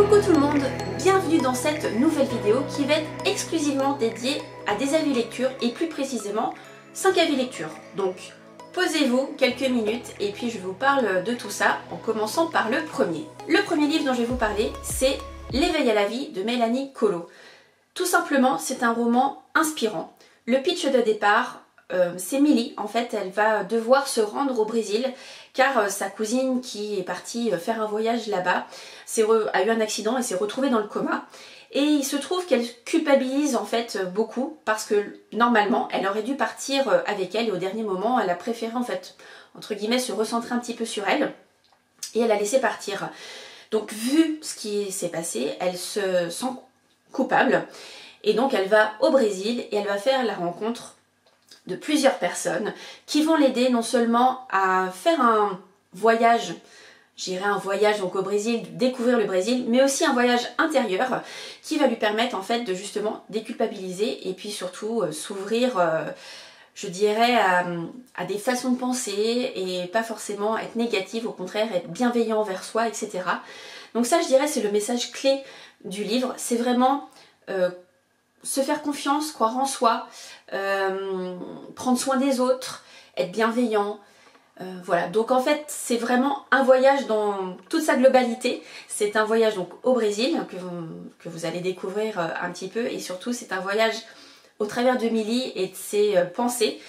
Coucou tout le monde, bienvenue dans cette nouvelle vidéo qui va être exclusivement dédiée à des avis lecture et plus précisément 5 avis lecture. Donc posez-vous quelques minutes et puis je vous parle de tout ça en commençant par le premier. Le premier livre dont je vais vous parler, c'est L'éveil à la vie de Mélanie Collot. Tout simplement, c'est un roman inspirant. Le pitch de départ, c'est Millie, en fait, elle va devoir se rendre au Brésil car sa cousine qui est partie faire un voyage là-bas a eu un accident et s'est retrouvée dans le coma. Et il se trouve qu'elle culpabilise en fait beaucoup parce que normalement elle aurait dû partir avec elle et au dernier moment elle a préféré en fait entre guillemets se recentrer un petit peu sur elle et elle a laissé partir. Donc vu ce qui s'est passé, elle se sent coupable et donc elle va au Brésil et elle va faire la rencontre de plusieurs personnes qui vont l'aider non seulement à faire un voyage, j'irai un voyage donc au Brésil, découvrir le Brésil, mais aussi un voyage intérieur qui va lui permettre en fait de justement déculpabiliser et puis surtout s'ouvrir, je dirais, à des façons de penser et pas forcément être négative, au contraire être bienveillant envers soi, etc. Donc ça je dirais c'est le message clé du livre, c'est vraiment se faire confiance, croire en soi, prendre soin des autres, être bienveillant. Voilà, donc en fait c'est vraiment un voyage dans toute sa globalité. C'est un voyage donc au Brésil que vous allez découvrir un petit peu et surtout c'est un voyage au travers de Millie et de ses pensées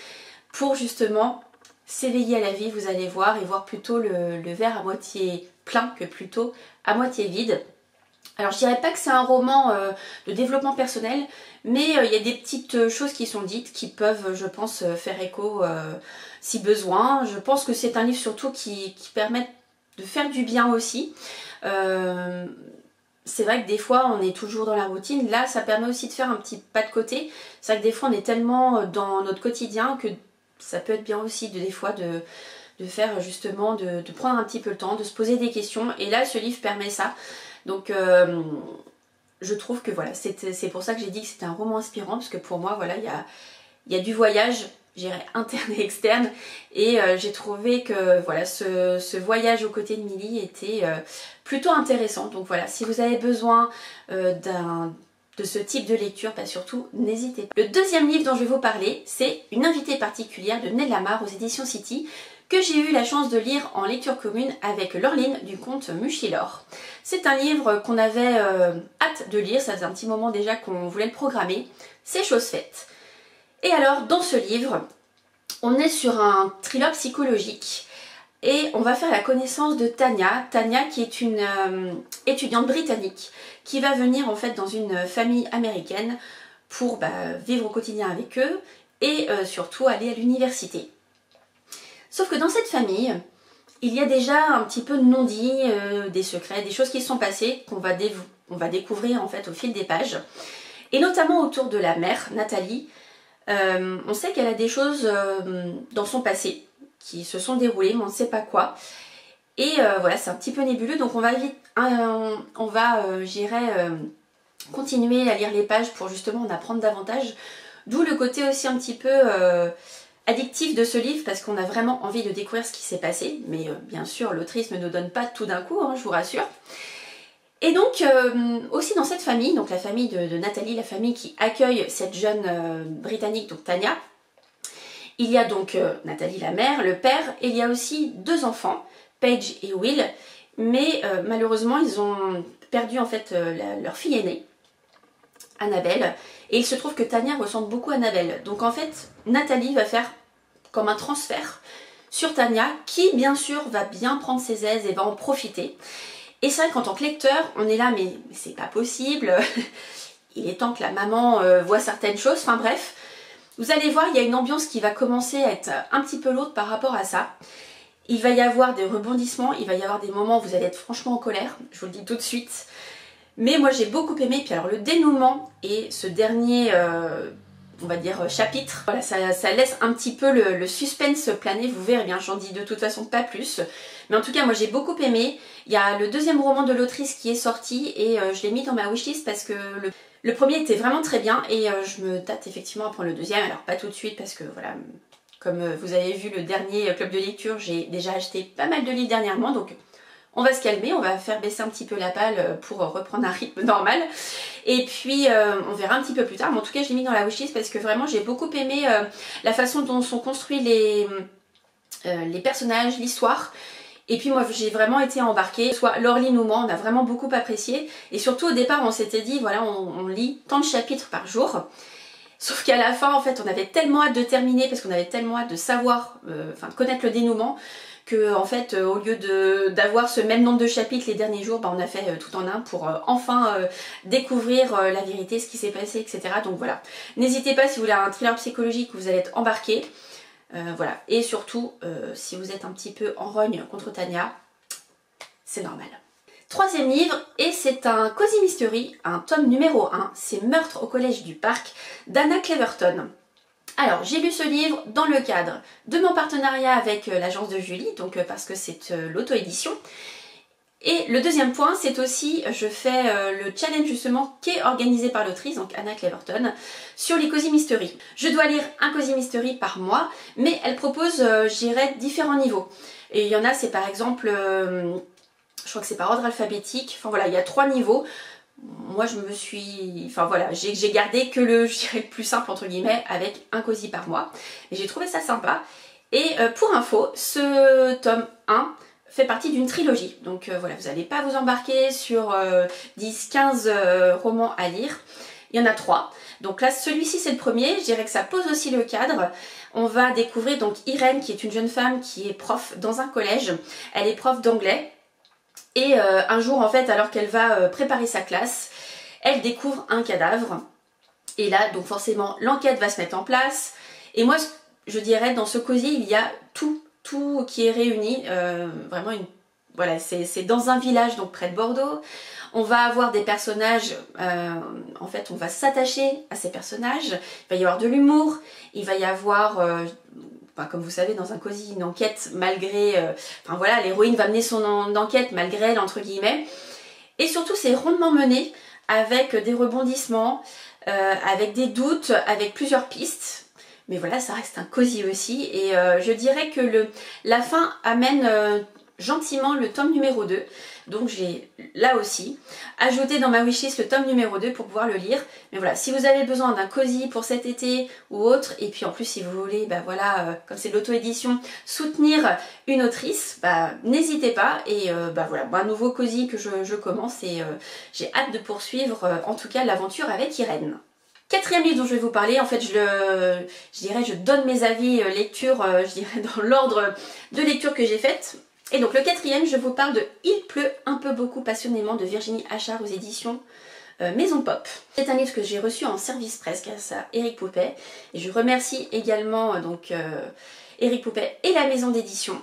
pour justement s'éveiller à la vie, vous allez voir, et voir plutôt le verre à moitié plein que plutôt à moitié vide. Alors je dirais pas que c'est un roman de développement personnel, mais il y a des petites choses qui sont dites qui peuvent, je pense, faire écho si besoin. Je pense que c'est un livre surtout qui permet de faire du bien aussi. C'est vrai que des fois on est toujours dans la routine, là ça permet aussi de faire un petit pas de côté. C'est vrai que des fois on est tellement dans notre quotidien que ça peut être bien aussi des fois de faire justement, de prendre un petit peu le temps, de se poser des questions et là ce livre permet ça. Donc je trouve que voilà, c'est pour ça que j'ai dit que c'était un roman inspirant, parce que pour moi voilà, il y a du voyage, je dirais interne et externe, et j'ai trouvé que voilà, ce voyage aux côtés de Millie était plutôt intéressant. Donc voilà, si vous avez besoin de ce type de lecture, bah surtout n'hésitez pas. Le deuxième livre dont je vais vous parler, c'est Une invitée particulière de Ned Lamar aux éditions City, que j'ai eu la chance de lire en lecture commune avec Laureline du conte Muchilor. C'est un livre qu'on avait hâte de lire, ça faisait un petit moment déjà qu'on voulait le programmer, c'est chose faite. Et alors dans ce livre, on est sur un thriller psychologique et on va faire la connaissance de Tanya. Tanya qui est une étudiante britannique qui va venir en fait dans une famille américaine pour vivre au quotidien avec eux et surtout aller à l'université. Sauf que dans cette famille, il y a déjà un petit peu de non-dit, des secrets, des choses qui se sont passées qu'on va découvrir en fait au fil des pages. Et notamment autour de la mère, Nathalie, on sait qu'elle a des choses dans son passé qui se sont déroulées, mais on ne sait pas quoi. Et voilà, c'est un petit peu nébuleux, donc on va continuer à lire les pages pour justement en apprendre davantage. D'où le côté aussi un petit peu addictif de ce livre, parce qu'on a vraiment envie de découvrir ce qui s'est passé, mais bien sûr l'autrice ne nous donne pas tout d'un coup, hein, je vous rassure. Et donc aussi dans cette famille, donc la famille de Nathalie, la famille qui accueille cette jeune britannique, donc Tanya, il y a donc Nathalie la mère, le père, et il y a aussi deux enfants, Paige et Will, mais malheureusement ils ont perdu en fait leur fille aînée, Annabelle, et il se trouve que Tanya ressemble beaucoup à Annabelle. Donc en fait, Nathalie va faire comme un transfert sur Tanya, qui bien sûr va bien prendre ses aises et va en profiter. Et c'est vrai qu'en tant que lecteur, on est là, mais c'est pas possible, il est temps que la maman voit certaines choses, enfin bref. Vous allez voir, il y a une ambiance qui va commencer à être un petit peu lourde par rapport à ça. Il va y avoir des rebondissements, il va y avoir des moments où vous allez être franchement en colère, je vous le dis tout de suite. Mais moi j'ai beaucoup aimé, puis alors le dénouement et ce dernier, on va dire chapitre, voilà, ça laisse un petit peu le suspense planer, vous verrez bien, j'en dis de toute façon pas plus. Mais en tout cas moi j'ai beaucoup aimé, il y a le deuxième roman de l'autrice qui est sorti et je l'ai mis dans ma wishlist parce que le premier était vraiment très bien et je me tâte effectivement à prendre le deuxième, alors pas tout de suite parce que voilà, comme vous avez vu le dernier club de lecture, j'ai déjà acheté pas mal de livres dernièrement, donc on va se calmer, on va faire baisser un petit peu la palle pour reprendre un rythme normal. Et puis on verra un petit peu plus tard, mais en tout cas je l'ai mis dans la wishlist parce que vraiment j'ai beaucoup aimé la façon dont sont construits les personnages, l'histoire. Et puis moi j'ai vraiment été embarquée, soit Laureline ou moi, on a vraiment beaucoup apprécié. Et surtout au départ on s'était dit, voilà, on lit tant de chapitres par jour. Sauf qu'à la fin en fait on avait tellement hâte de terminer, parce qu'on avait tellement hâte de savoir, de connaître le dénouement, que en fait au lieu d'avoir ce même nombre de chapitres les derniers jours, on a fait tout en un pour enfin découvrir la vérité, ce qui s'est passé, etc. Donc voilà, n'hésitez pas si vous voulez un thriller psychologique où vous allez être embarqué. Voilà, et surtout si vous êtes un petit peu en rogne contre Tania, c'est normal. Troisième livre, et c'est un Cozy Mystery, un tome numéro 1, c'est Meurtre au collège du parc d'Anna Cleverton. Alors j'ai lu ce livre dans le cadre de mon partenariat avec l'agence de Julie, donc parce que c'est l'auto-édition. Et le deuxième point, c'est aussi, je fais le challenge justement qui est organisé par l'autrice, donc Anna Cleverton, sur les Cozy Mystery. Je dois lire un Cozy Mystery par mois, mais elle propose, je dirais, différents niveaux. Et il y en a, c'est par exemple, je crois que c'est par ordre alphabétique, enfin voilà, il y a 3 niveaux. Moi je me suis, enfin voilà, j'ai gardé que le, je dirais, le plus simple entre guillemets, avec un Cozy par mois. Et j'ai trouvé ça sympa. Et pour info, ce tome 1 fait partie d'une trilogie. Donc voilà, vous n'allez pas vous embarquer sur 10-15 romans à lire. Il y en a 3. Donc là, celui-ci c'est le premier. Je dirais que ça pose aussi le cadre. On va découvrir donc Irène, qui est une jeune femme qui est prof dans un collège. Elle est prof d'anglais. Et un jour, en fait, alors qu'elle va préparer sa classe, elle découvre un cadavre. Et là, donc forcément, l'enquête va se mettre en place. Et moi, je dirais, dans ce cosy, il y a tout qui est réuni. Vraiment, voilà, c'est dans un village, donc près de Bordeaux. On va avoir des personnages, en fait, on va s'attacher à ces personnages. Il va y avoir de l'humour, il va y avoir... comme vous savez, dans un cosy, une enquête malgré... enfin voilà, l'héroïne va mener son enquête malgré elle, entre guillemets. Et surtout, c'est rondement mené, avec des rebondissements, avec des doutes, avec plusieurs pistes. Mais voilà, ça reste un cosy aussi. Et je dirais que la fin amène gentiment le tome numéro 2. Donc j'ai là aussi ajouté dans ma wishlist le tome numéro 2 pour pouvoir le lire. Mais voilà, si vous avez besoin d'un cosy pour cet été ou autre, et puis en plus si vous voulez, voilà, comme c'est de l'auto-édition, soutenir une autrice, n'hésitez pas. Et voilà, un nouveau cosy que je commence, et j'ai hâte de poursuivre en tout cas l'aventure avec Irène. Quatrième livre dont je vais vous parler, en fait je donne mes avis lecture, je dirais dans l'ordre de lecture que j'ai faite. Et donc le quatrième, je vous parle de Il pleut un peu beaucoup passionnément de Virginie Achard aux éditions Maison Pop. C'est un livre que j'ai reçu en service presse grâce à Éric Poupet. Et je remercie également Éric Poupet et la maison d'édition.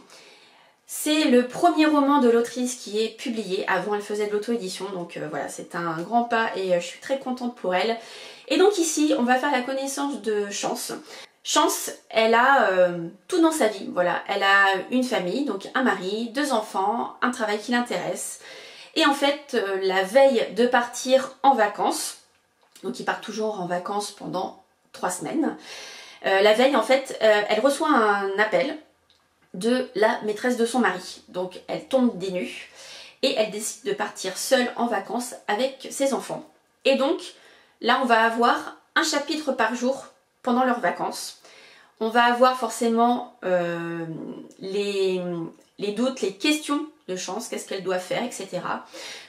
C'est le premier roman de l'autrice qui est publié. Avant elle faisait de l'auto-édition, donc voilà, c'est un grand pas et je suis très contente pour elle. Et donc ici, on va faire la connaissance de Chance. Chance, elle a tout dans sa vie, voilà, elle a une famille, donc un mari, 2 enfants, un travail qui l'intéresse. Et en fait, la veille de partir en vacances, donc ils partent toujours en vacances pendant 3 semaines, la veille en fait, elle reçoit un appel de la maîtresse de son mari. Donc elle tombe des nues et elle décide de partir seule en vacances avec ses enfants. Et donc là on va avoir un chapitre par jour pendant leurs vacances. On va avoir forcément les doutes, les questions de Chance, qu'est-ce qu'elle doit faire, etc.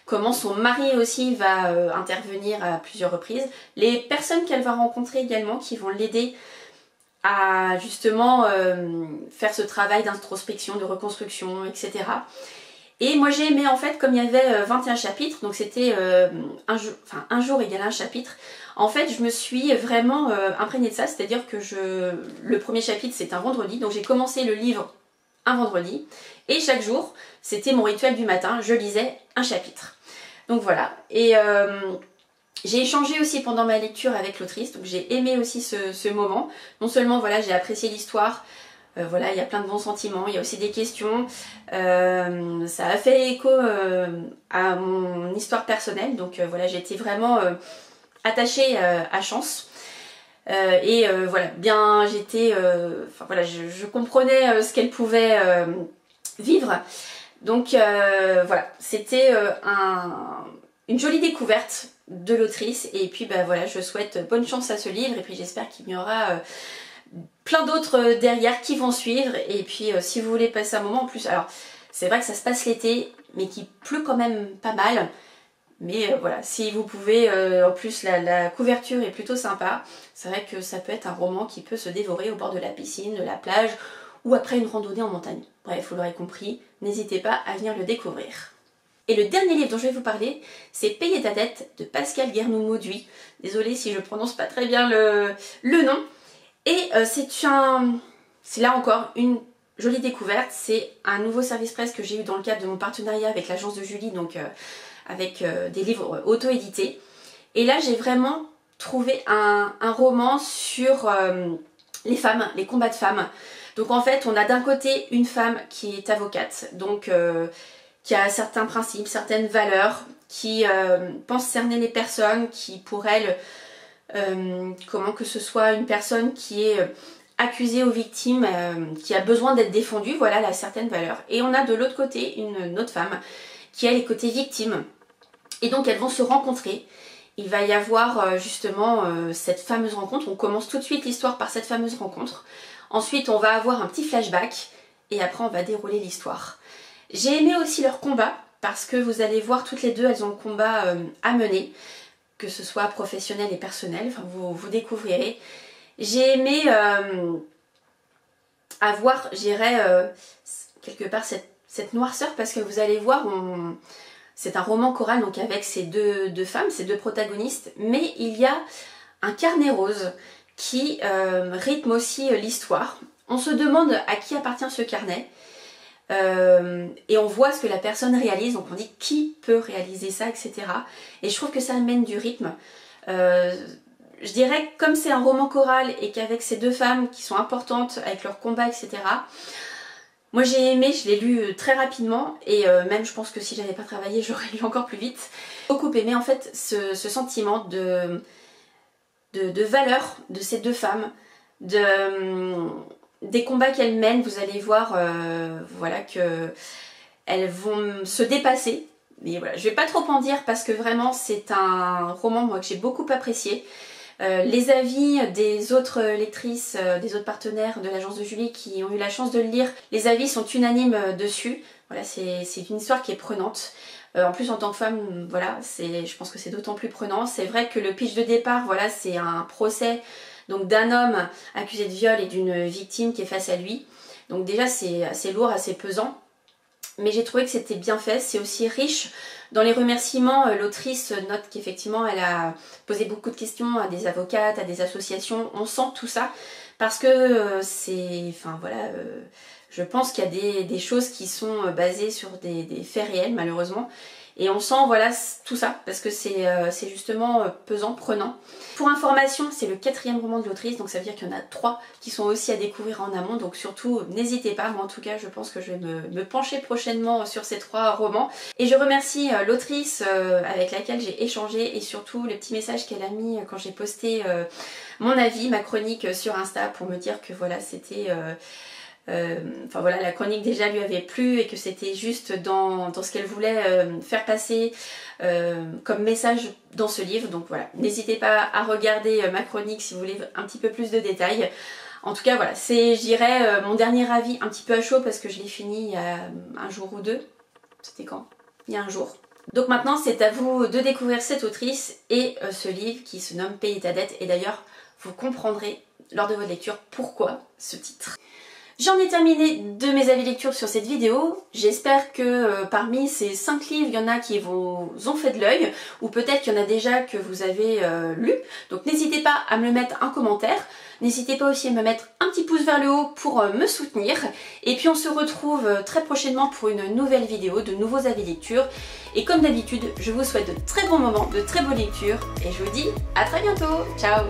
Comment son mari aussi va intervenir à plusieurs reprises. Les personnes qu'elle va rencontrer également qui vont l'aider à justement faire ce travail d'introspection, de reconstruction, etc. Et moi j'ai aimé en fait, comme il y avait 21 chapitres, donc c'était un jour égale un chapitre. En fait, je me suis vraiment imprégnée de ça, c'est-à-dire que le premier chapitre c'est un vendredi, donc j'ai commencé le livre un vendredi, et chaque jour, c'était mon rituel du matin, je lisais un chapitre. Donc voilà, et j'ai échangé aussi pendant ma lecture avec l'autrice, donc j'ai aimé aussi ce moment. Non seulement voilà, j'ai apprécié l'histoire, voilà, il y a plein de bons sentiments, il y a aussi des questions. Ça a fait écho à mon histoire personnelle, donc voilà, j'ai été vraiment attachée à Chance. Voilà, bien j'étais, voilà, je comprenais ce qu'elle pouvait vivre. Donc voilà, c'était une jolie découverte de l'autrice. Et puis bah voilà, je souhaite bonne chance à ce livre. Et puis j'espère qu'il y aura plein d'autres derrière qui vont suivre. Et puis si vous voulez passer un moment en plus, alors c'est vrai que ça se passe l'été, mais qu'il pleut quand même pas mal. Mais voilà, si vous pouvez, en plus la couverture est plutôt sympa. C'est vrai que ça peut être un roman qui peut se dévorer au bord de la piscine, de la plage, ou après une randonnée en montagne. Bref, vous l'aurez compris, n'hésitez pas à venir le découvrir. Et le dernier livre dont je vais vous parler, c'est Payer ta dette de Pascal Guernou-Mauduit. Désolée si je prononce pas très bien le nom. Et c'est là encore une jolie découverte. C'est un nouveau service presse que j'ai eu dans le cadre de mon partenariat avec l'agence de Julie, donc avec des livres auto-édités. Et là, j'ai vraiment trouvé un roman sur les femmes, les combats de femmes. Donc en fait, on a d'un côté une femme qui est avocate, donc qui a certains principes, certaines valeurs, qui pense cerner les personnes, qui pour elle, comment que ce soit une personne qui est accusée aux victimes, qui a besoin d'être défendue, voilà, elle a certaines valeurs. Et on a de l'autre côté une autre femme qui a les côtés victimes. Et donc elles vont se rencontrer. Il va y avoir justement cette fameuse rencontre. On commence tout de suite l'histoire par cette fameuse rencontre. Ensuite, on va avoir un petit flashback et après, on va dérouler l'histoire. J'ai aimé aussi leur combat parce que vous allez voir toutes les deux, elles ont le combat à mener, que ce soit professionnel et personnel. Enfin, vous découvrirez. J'ai aimé avoir, je dirais, quelque part cette noirceur parce que vous allez voir, c'est un roman choral donc avec ces deux femmes, ces deux protagonistes, mais il y a un carnet rose qui rythme aussi l'histoire. On se demande à qui appartient ce carnet et on voit ce que la personne réalise, donc on dit qui peut réaliser ça, etc. Et je trouve que ça amène du rythme. Je dirais comme c'est un roman choral et qu'avec ces deux femmes qui sont importantes avec leur combat, etc. Moi j'ai aimé, je l'ai lu très rapidement et même je pense que si j'avais pas travaillé j'aurais lu encore plus vite. J'ai beaucoup aimé en fait ce sentiment de valeur de ces deux femmes, des combats qu'elles mènent. Vous allez voir voilà que elles vont se dépasser. Mais voilà, je vais pas trop en dire parce que vraiment c'est un roman moi que j'ai beaucoup apprécié. Les avis des autres lectrices, des autres partenaires de l'agence de Julie qui ont eu la chance de le lire, les avis sont unanimes dessus. Voilà, c'est une histoire qui est prenante. En plus en tant que femme, voilà, je pense que c'est d'autant plus prenant. C'est vrai que le pitch de départ, voilà, c'est un procès donc d'un homme accusé de viol et d'une victime qui est face à lui. Donc déjà c'est assez lourd, assez pesant. Mais j'ai trouvé que c'était bien fait, c'est aussi riche. Dans les remerciements, l'autrice note qu'effectivement elle a posé beaucoup de questions à des avocates, à des associations. On sent tout ça parce que je pense qu'il y a des choses qui sont basées sur des faits réels malheureusement. Et on sent voilà tout ça parce que c'est justement pesant, prenant. Pour information, c'est le 4e roman de l'autrice, donc ça veut dire qu'il y en a 3 qui sont aussi à découvrir en amont. Donc surtout, n'hésitez pas. Moi en tout cas, je pense que je vais me pencher prochainement sur ces 3 romans. Et je remercie l'autrice avec laquelle j'ai échangé et surtout les petits messages qu'elle a mis quand j'ai posté mon avis, ma chronique sur Insta pour me dire que voilà, c'était... enfin voilà, la chronique déjà lui avait plu et que c'était juste dans ce qu'elle voulait faire passer comme message dans ce livre. Donc voilà, n'hésitez pas à regarder ma chronique si vous voulez un petit peu plus de détails. En tout cas voilà, c'est je dirais mon dernier avis un petit peu à chaud parce que je l'ai fini il y a un jour ou deux. C'était quand? Il y a un jour. Donc maintenant c'est à vous de découvrir cette autrice et ce livre qui se nomme Payer ta dette. Et d'ailleurs vous comprendrez lors de votre lecture pourquoi ce titre. J'en ai terminé de mes avis lecture sur cette vidéo. J'espère que parmi ces 5 livres, il y en a qui vous ont fait de l'œil ou peut-être qu'il y en a déjà que vous avez lu. Donc n'hésitez pas à me le mettre en commentaire. N'hésitez pas aussi à me mettre un petit pouce vers le haut pour me soutenir. Et puis on se retrouve très prochainement pour une nouvelle vidéo, de nouveaux avis lecture. Et comme d'habitude, je vous souhaite de très bons moments, de très bonnes lectures. Et je vous dis à très bientôt. Ciao!